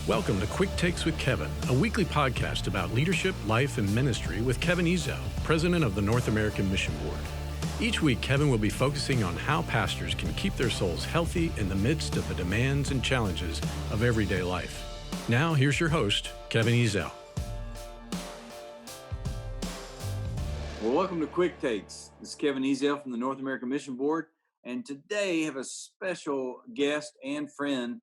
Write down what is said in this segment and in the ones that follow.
Welcome to Quick Takes with Kevin, a weekly podcast about leadership, life, and ministry with Kevin Ezel, president of the North American Mission Board. Each week, Kevin will be focusing on how pastors can keep their souls healthy in the midst of the demands and challenges of everyday life. Now, here's your host, Kevin Ezel. Well, welcome to Quick Takes. This is Kevin Ezel from the North American Mission Board, and today I have a special guest and friend,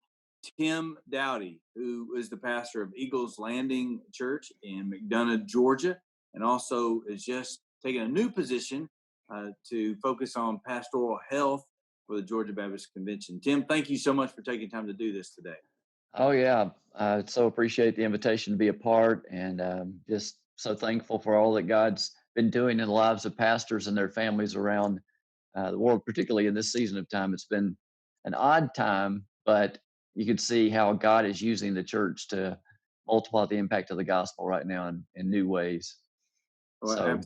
Tim Dowdy, who is the pastor of Eagles Landing Church in McDonough, Georgia, and also is just taking a new position to focus on pastoral health for the Georgia Baptist Convention. Tim, thank you so much for taking time to do this today. Oh, yeah. So appreciate the invitation to be a part, and just so thankful for all that God's been doing in the lives of pastors and their families around the world, particularly in this season of time. It's been an odd time, but you can see how God is using the church to multiply the impact of the gospel right now in new ways. Well,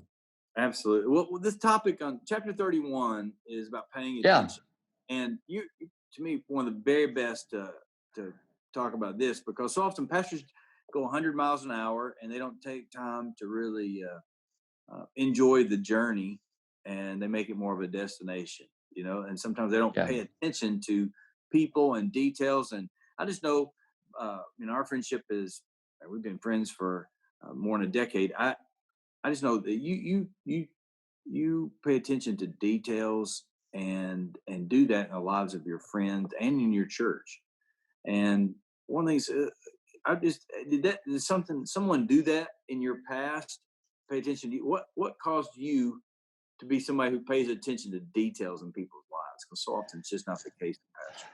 absolutely. Well, this topic on chapter 31 is about paying attention. And you, to me, one of the very best to talk about this, because so often pastors go 100 miles an hour and they don't take time to really enjoy the journey, and they make it more of a destination, and sometimes they don't pay attention to people and details. And I just know, our friendship we've been friends for more than a decade. I just know that you pay attention to details and do that in the lives of your friends and in your church. And one of the things, did someone do that in your past? Pay attention to you. What caused you to be somebody who pays attention to details in people's lives? Because so often it's just not the case in pastors.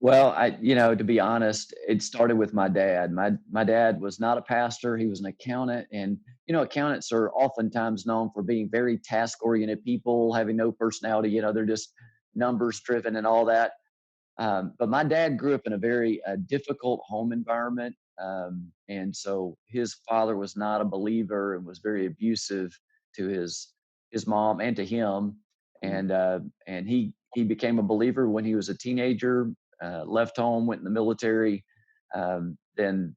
Well, to be honest, it started with my dad. My dad was not a pastor. He was an accountant. And, accountants are oftentimes known for being very task-oriented people, having no personality. They're just numbers driven and all that. But my dad grew up in a very difficult home environment. And so his father was not a believer and was very abusive to his mom and to him. And he became a believer when he was a teenager. Left home, went in the military, then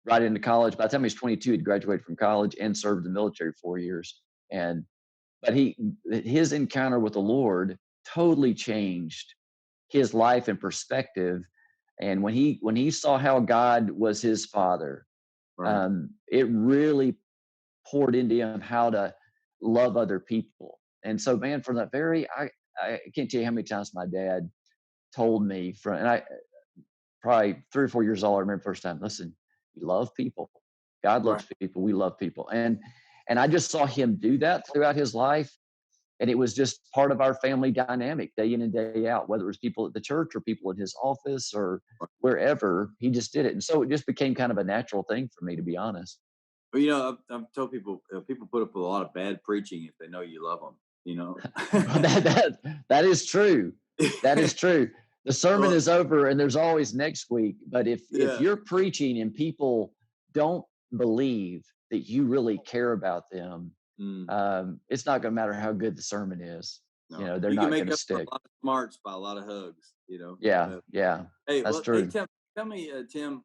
right into college. By the time he was 22, he'd graduated from college and served in the military 4 years. But his encounter with the Lord totally changed his life and perspective. And when he saw how God was his father, right, it really poured into him how to love other people. And so, man, from that I can't tell you how many times my dad told me and I probably 3 or 4 years old, I remember the first time, listen, you love people. God loves people. We love people. And I just saw him do that throughout his life. And it was just part of our family dynamic day in and day out, whether it was people at the church or people in his office or wherever. He just did it. And so it just became kind of a natural thing for me, to be honest. Well, I've told people put up with a lot of bad preaching if they know you love them, That is true. That is true. The sermon is over and there's always next week. But if you're preaching and people don't believe that you really care about them, it's not going to matter how good the sermon is. No. They're not going to stick. A lot of smarts by a lot of hugs. Yeah. Hey, that's true. Hey, tell me, Tim,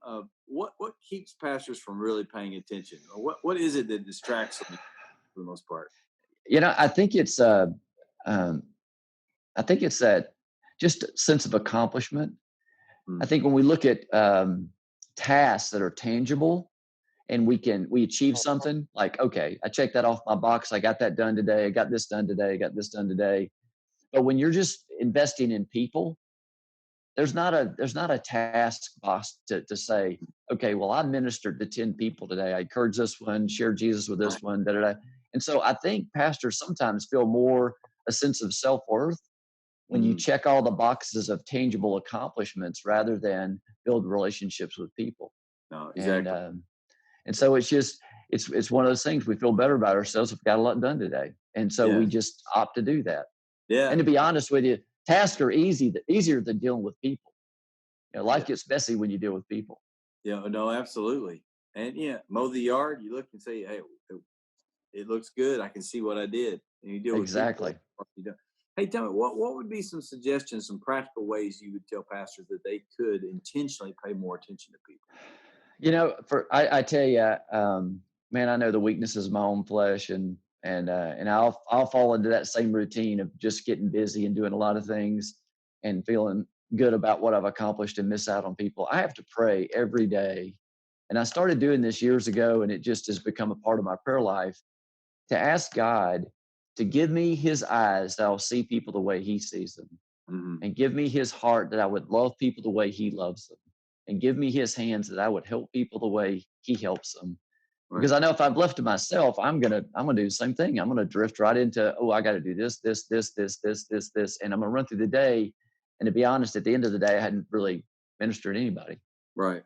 what keeps pastors from really paying attention? Or what is it that distracts them for the most part? I think it's that just sense of accomplishment. I think when we look at tasks that are tangible and we achieve something, like, okay, I checked that off my box. I got that done today. I got this done today. I got this done today. But when you're just investing in people, there's not a task box to say, okay, well, I ministered to 10 people today. I encouraged this one, shared Jesus with this one, da-da-da. And so I think pastors sometimes feel more a sense of self-worth when you check all the boxes of tangible accomplishments rather than build relationships with people. No, exactly. And so it's one of those things. We feel better about ourselves if we got a lot done today. And so we just opt to do that. Yeah. And to be honest with you, tasks are easier than dealing with people. Life gets messy when you deal with people. Yeah, no, absolutely. And mow the yard, you look and say, hey, it looks good. I can see what I did. And you deal with exactly. people. Hey, tell me, what would be some suggestions, some practical ways you would tell pastors that they could intentionally pay more attention to people? I tell you, man, I know the weaknesses of my own flesh, and I'll fall into that same routine of just getting busy and doing a lot of things and feeling good about what I've accomplished and miss out on people. I have to pray every day, and I started doing this years ago, and it just has become a part of my prayer life to ask God to give me His eyes that I'll see people the way He sees them, Mm-hmm. and give me His heart that I would love people the way He loves them, and give me His hands that I would help people the way He helps them. Right. Because I know if I've left to myself, I'm gonna do the same thing. I'm gonna drift right into, oh, I got to do this, and I'm gonna run through the day. And to be honest, at the end of the day, I hadn't really ministered to anybody. Right.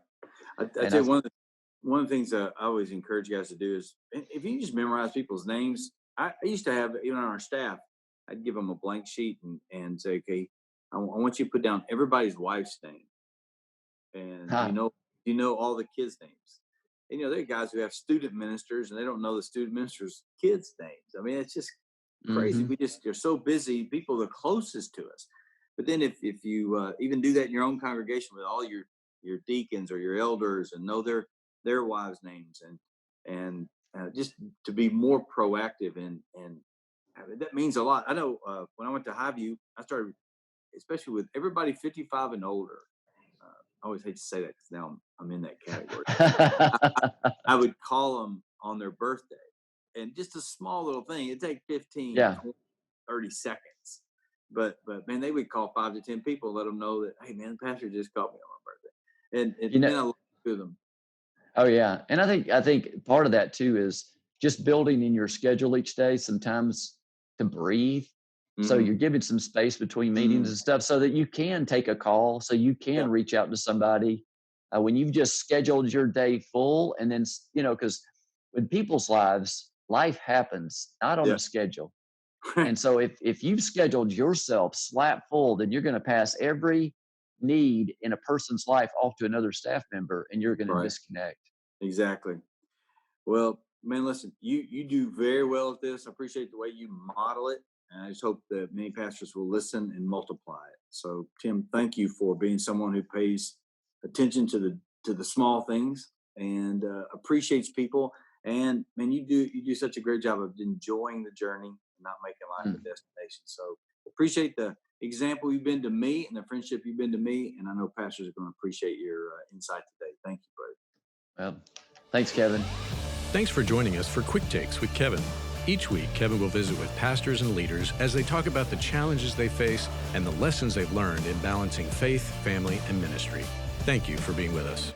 I And tell I, you, one of the things that I always encourage you guys to do is if you just memorize people's names. I used to have, even on our staff, I'd give them a blank sheet and say, okay, I want you to put down everybody's wife's name, and huh, you know all the kids' names. And there are guys who have student ministers and they don't know the student ministers' kids' names. I mean, it's just crazy. mm-hmm, You're so busy. People the closest to us. But then if you even do that in your own congregation with all your deacons or your elders and know their wives' names and just to be more proactive and I mean, that means a lot. I know when I went to Highview, I started especially with everybody 55 and older. I always hate to say that because now I'm in that category. I would call them on their birthday, and just a small little thing. It'd take 15, yeah. 20, 30 seconds. But man, they would call 5 to 10 people, let them know that, hey man, the pastor just called me on my birthday, and You it know, meant a lot to them. oh yeah, and I think part of that too is just building in your schedule each day sometimes to breathe. So Mm-hmm. you're giving some space between meetings Mm-hmm. and stuff so that you can take a call, so you Yeah, can reach out to somebody when you've just scheduled your day full. And then, because when people's life happens not on yeah. a schedule. And so if you've scheduled yourself slap full, then you're going to pass every need in a person's life off to another staff member, and you're going to Right, disconnect. exactly. Well, man, listen, you do very well at this. I appreciate the way you model it, and I just hope that many pastors will listen and multiply it. So, Tim, thank you for being someone who pays attention to the small things and appreciates people. And man, you do such a great job of enjoying the journey and not making life a Mm. destination. So, appreciate the example you've been to me and the friendship you've been to me. And I know pastors are going to appreciate your insight today. Thank you, brother. Well, thanks, Kevin. Thanks for joining us for Quick Takes with Kevin. Each week, Kevin will visit with pastors and leaders as they talk about the challenges they face and the lessons they've learned in balancing faith, family, and ministry. Thank you for being with us.